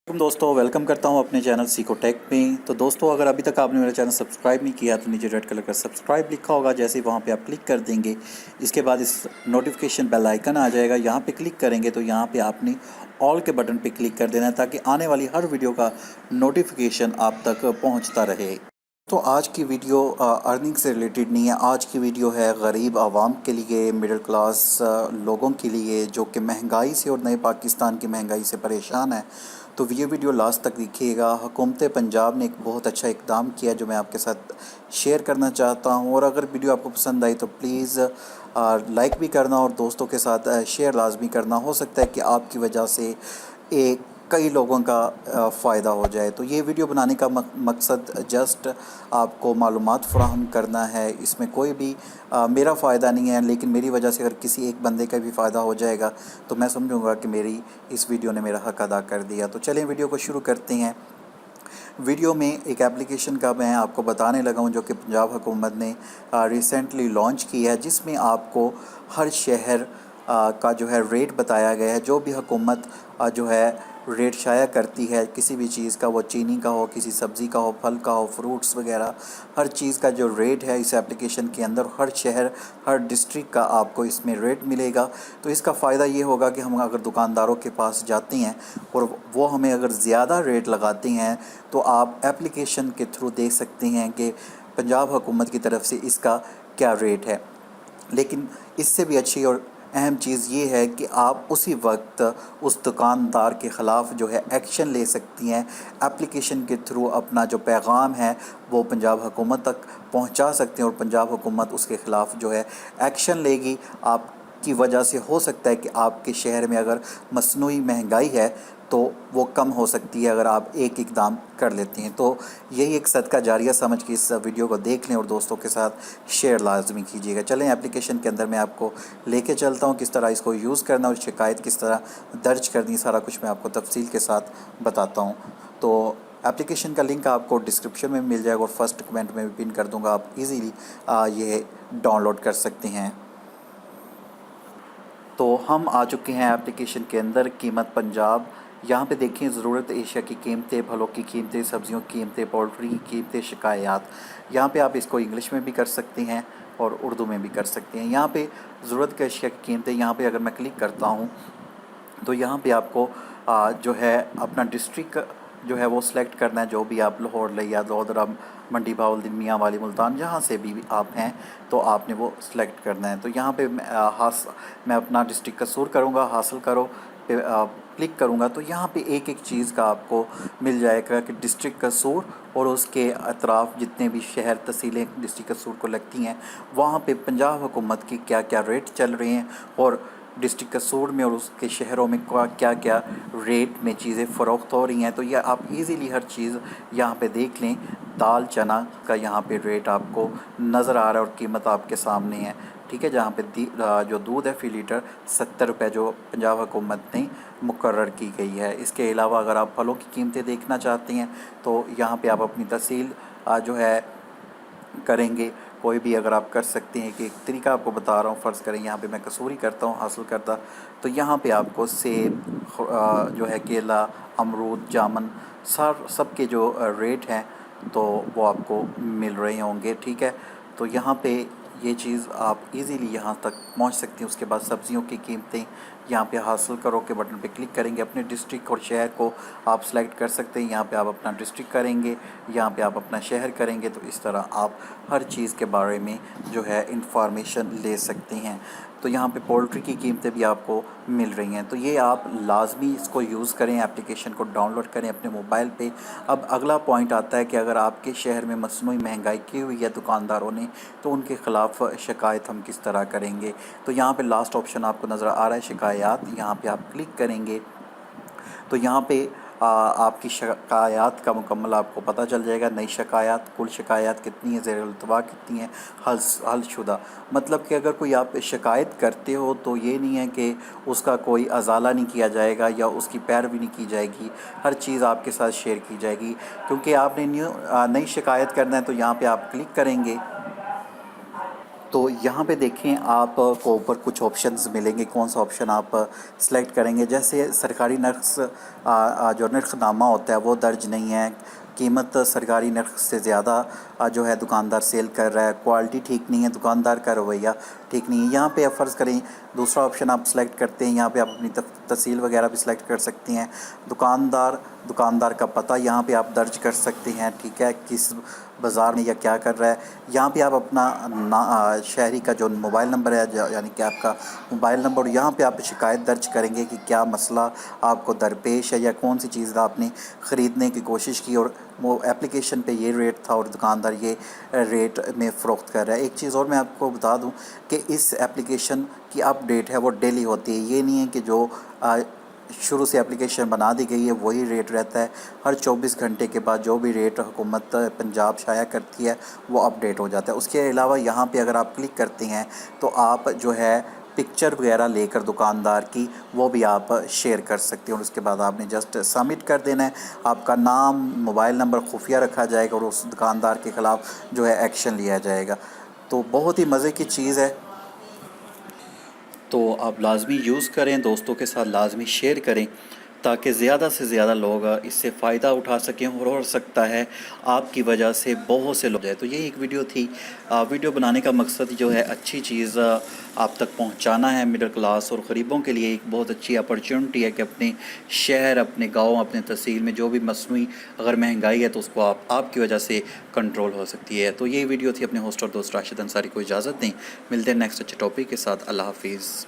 दोस्तों वेलकम करता हूं अपने चैनल सीको टेक में। तो दोस्तों अगर अभी तक आपने मेरा चैनल सब्सक्राइब नहीं किया तो नीचे रेड कलर का सब्सक्राइब लिखा होगा, जैसे ही वहां पे आप क्लिक कर देंगे इसके बाद इस नोटिफिकेशन बेल आइकन आ जाएगा। यहां पे क्लिक करेंगे तो यहां पे आपने ऑल के बटन पे क्लिक कर देना है ताकि आने वाली हर वीडियो का नोटिफिकेशन आप तक पहुँचता रहे। तो आज की वीडियो अर्निंग से रिलेटेड नहीं है। आज की वीडियो है गरीब आवाम के लिए, मिडिल क्लास लोगों के लिए जो कि महंगाई से और नए पाकिस्तान की महंगाई से परेशान है। तो ये वीडियो लास्ट तक देखिएगा। हुकूमत पंजाब ने एक बहुत अच्छा इक़दाम किया जो मैं आपके साथ शेयर करना चाहता हूँ, और अगर वीडियो आपको पसंद आई तो प्लीज़ लाइक भी करना और दोस्तों के साथ शेयर लाजमी करना। हो सकता है कि आपकी वजह से एक कई लोगों का फ़ायदा हो जाए। तो ये वीडियो बनाने का मकसद जस्ट आपको मालूमात फ़राहम करना है। इसमें कोई भी मेरा फ़ायदा नहीं है, लेकिन मेरी वजह से अगर किसी एक बंदे का भी फ़ायदा हो जाएगा तो मैं समझूंगा कि मेरी इस वीडियो ने मेरा हक़ अदा कर दिया। तो चलें वीडियो को शुरू करते हैं। वीडियो में एक एप्लीकेशन का मैं आपको बताने लगा हूँ जो कि पंजाब हुकूमत ने रिसेंटली लॉन्च की है, जिसमें आपको हर शहर का जो है रेट बताया गया है। जो भी हुकूमत जो है रेट शाया करती है किसी भी चीज़ का, वो चीनी का हो, किसी सब्ज़ी का हो, फल का हो, फ्रूट्स वगैरह, हर चीज़ का जो रेट है इस एप्लीकेशन के अंदर हर शहर हर डिस्ट्रिक्ट का आपको इसमें रेट मिलेगा। तो इसका फ़ायदा ये होगा कि हम अगर दुकानदारों के पास जाते हैं और वो हमें अगर ज़्यादा रेट लगाते हैं तो आप एप्लीकेशन के थ्रू देख सकते हैं कि पंजाब हुकूमत की तरफ से इसका क्या रेट है। लेकिन इससे भी अच्छी और अहम चीज़ ये है कि आप उसी वक्त उस दुकानदार के ख़िलाफ़ जो है एक्शन ले सकती हैं। एप्लीकेशन के थ्रू अपना जो पैगाम है वो पंजाब हुकूमत तक पहुंचा सकते हैं और पंजाब हुकूमत उसके ख़िलाफ़ जो है एक्शन लेगी। आपकी वजह से हो सकता है कि आपके शहर में अगर मसनूई महंगाई है तो वो कम हो सकती है अगर आप एक इक़दाम कर लेते हैं। तो यही एक सदका जारिया समझ के इस वीडियो को देख लें और दोस्तों के साथ शेयर लाजमी कीजिएगा। चलें एप्लीकेशन के अंदर मैं आपको लेके चलता हूँ, किस तरह इसको यूज़ करना और शिकायत किस तरह दर्ज करनी, सारा कुछ मैं आपको तफसील के साथ बताता हूँ। तो एप्लीकेशन का लिंक आपको डिस्क्रिप्शन में मिल जाएगा और फर्स्ट कमेंट में भी पिन कर दूँगा। आप ईज़िली ये डाउनलोड कर सकते हैं। तो हम आ चुके हैं एप्लीकेशन के अंदर। कीमत पंजाब, यहाँ पे देखें ज़रूरत एशिया की कीमतें, फलों की कीमतें, सब्जियों की कीमतें, पोल्ट्री की कीमतें, शिकायत। यहाँ पे आप इसको इंग्लिश में भी कर सकते हैं और उर्दू में भी कर सकते हैं। यहाँ पे ज़रूरत के एशिया की कीमतें, यहाँ पे अगर मैं क्लिक करता हूँ तो यहाँ पे आपको जो है अपना डिस्ट्रिक्ट जो है वो सिलेक्ट करना है। जो भी आप लाहौर, लिया, लोधरा, मंडी, भावलपुर, मियाँ वाली, मुल्तान, जहाँ से भी आप हैं तो आपने वो सिलेक्ट करना है। तो यहाँ पे मैं अपना डिस्ट्रिक्ट कसूर करूँगा, हासिल करो पे क्लिक करूँगा तो यहाँ पे एक एक चीज़ का आपको मिल जाएगा कि डिस्ट्रिक्ट कसूर और उसके अतराफ़ जितने भी शहर तहसीलें डिस्ट्रिक्ट कसूर को लगती हैं वहाँ पे पंजाब हुकूमत की क्या क्या रेट चल रहे हैं और डिस्ट्रिक्ट कसूर में और उसके शहरों में क्या क्या रेट में चीज़ें फ़रोख्त हो रही हैं। तो यह आप इजीली हर चीज़ यहाँ पे देख लें। दाल चना का यहाँ पे रेट आपको नज़र आ रहा है और कीमत आपके सामने है, ठीक है। जहाँ पे जो दूध है फ़ी लीटर 70 रुपये जो पंजाब हुकूमत ने मुकर्रर की गई है। इसके अलावा अगर आप फलों की कीमतें देखना चाहते हैं तो यहाँ पे आप अपनी तहसील जो है करेंगे। कोई भी अगर आप कर सकते हैं कि एक तरीका आपको बता रहा हूँ। फ़र्ज़ करें यहाँ पे मैं कसूरी करता हूँ, हासिल करता, तो यहाँ पे आपको सेब जो है, केला, अमरूद, जामुन, सब के जो रेट हैं तो वो आपको मिल रहे होंगे, ठीक है। तो यहाँ पे ये चीज़ आप इजीली यहाँ तक पहुँच सकती हैं। उसके बाद सब्ज़ियों की कीमतें यहाँ पे हासिल करो के बटन पे क्लिक करेंगे। अपने डिस्ट्रिक्ट और शहर को आप सेलेक्ट कर सकते हैं। यहाँ पे आप अपना डिस्ट्रिक्ट करेंगे, यहाँ पे आप अपना शहर करेंगे। तो इस तरह आप हर चीज़ के बारे में जो है इंफॉर्मेशन ले सकते हैं। तो यहाँ पे पोल्ट्री की कीमतें भी आपको मिल रही हैं। तो ये आप लाजमी इसको यूज़ करें, एप्लीकेशन को डाउनलोड करें अपने मोबाइल पे। अब अगला पॉइंट आता है कि अगर आपके शहर में मसनूई महंगाई की हुई है दुकानदारों ने तो उनके ख़िलाफ़ शिकायत हम किस तरह करेंगे। तो यहाँ पे लास्ट ऑप्शन आपको नज़र आ रहा है शिकायत, यहाँ पे आप क्लिक करेंगे तो यहाँ पे आपकी शिकायत का मुकम्मल आपको पता चल जाएगा। नई शिकायत, कुल शिकायत कितनी है, ज़ेर-उल-इल्तिवा कितनी है, हल शुदा। मतलब कि अगर कोई आप शिकायत करते हो तो ये नहीं है कि उसका कोई अजाला नहीं किया जाएगा या उसकी पैरवी नहीं की जाएगी, हर चीज़ आपके साथ शेयर की जाएगी। क्योंकि आपने नई शिकायत करना है तो यहाँ पे आप क्लिक करेंगे تو یہاں پہ دیکھیں آپ کو اوپر کچھ آپشنز ملیں گے، کون سا آپشن آپ سلیکٹ کریں گے۔ جیسے سرکاری نرخ جو نرخ نامہ ہوتا ہے وہ درج نہیں ہے، قیمت سرکاری نرخ سے زیادہ جو ہے دکاندار سیل کر رہا ہے، کوالٹی ٹھیک نہیں ہے، دکاندار کا رویہ ٹھیک نہیں ہے۔ یہاں پہ آپ فرض کریں دوسرا آپشن آپ سلیکٹ کرتے ہیں، یہاں پہ آپ اپنی تفصیل وغیرہ بھی سلیکٹ کر سکتی ہیں، دکاندار کا پتہ یہاں پہ آپ درج کر سکتے ہیں، ٹھیک ہے، کس بازار میں یا کیا کر رہا ہے۔ یہاں پہ آپ اپنا شہری کا جو موبائل نمبر ہے، یعنی کہ آپ کا موبائل نمبر، یہاں پہ آپ شکایت درج کریں گے کہ کیا مسئلہ آپ کو درپیش ہے یا کون سی چیز آپ نے خریدنے کی کوشش کی اور وہ اپلیکیشن پہ یہ ریٹ تھا اور دکاندار یہ ریٹ میں فروخت کر رہا ہے۔ ایک چیز اور میں آپ کو بتا دوں کہ اس اپلیکیشن کی اپ ڈیٹ ہے وہ ڈیلی ہوتی ہے، یہ نہیں ہے کہ جو شروع سے اپلیکیشن بنا دی گئی ہے وہی ریٹ رہتا ہے۔ ہر 24 گھنٹے کے بعد جو بھی ریٹ حکومت پنجاب شائع کرتی ہے وہ اپ ڈیٹ ہو جاتا ہے۔ اس کے علاوہ یہاں پہ اگر آپ کلک کرتے ہیں تو آپ جو ہے پکچر وغیرہ لے کر دکاندار کی وہ بھی آپ شیئر کر سکتے ہیں، اور اس کے بعد آپ نے جسٹ سبمٹ کر دینا ہے۔ آپ کا نام، موبائل نمبر خفیہ رکھا جائے گا اور اس دکاندار کے خلاف جو ہے ایکشن لیا جائے گا۔ تو بہت ہی مزے کی چیز ہے، تو آپ لازمی یوز کریں، دوستوں کے ساتھ لازمی شیئر کریں تاکہ زیادہ سے زیادہ لوگ اس سے فائدہ اٹھا سکیں، اور ہو سکتا ہے آپ کی وجہ سے بہت سے لوگ جائے۔ تو یہ ایک ویڈیو تھی، ویڈیو بنانے کا مقصد جو ہے اچھی چیز آپ تک پہنچانا ہے۔ مڈل کلاس اور غریبوں کے لیے ایک بہت اچھی اپرچونٹی ہے کہ اپنے شہر، اپنے گاؤں، اپنے تحصیل میں جو بھی مصنوعی اگر مہنگائی ہے تو اس کو آپ کی وجہ سے کنٹرول ہو سکتی ہے۔ تو یہ ویڈیو تھی، اپنے ہوسٹ اور دوست راشد انصاری کو اجازت دیں، ملتے ہیں نیکسٹ اچھے ٹاپک کے ساتھ۔ اللہ حافظ۔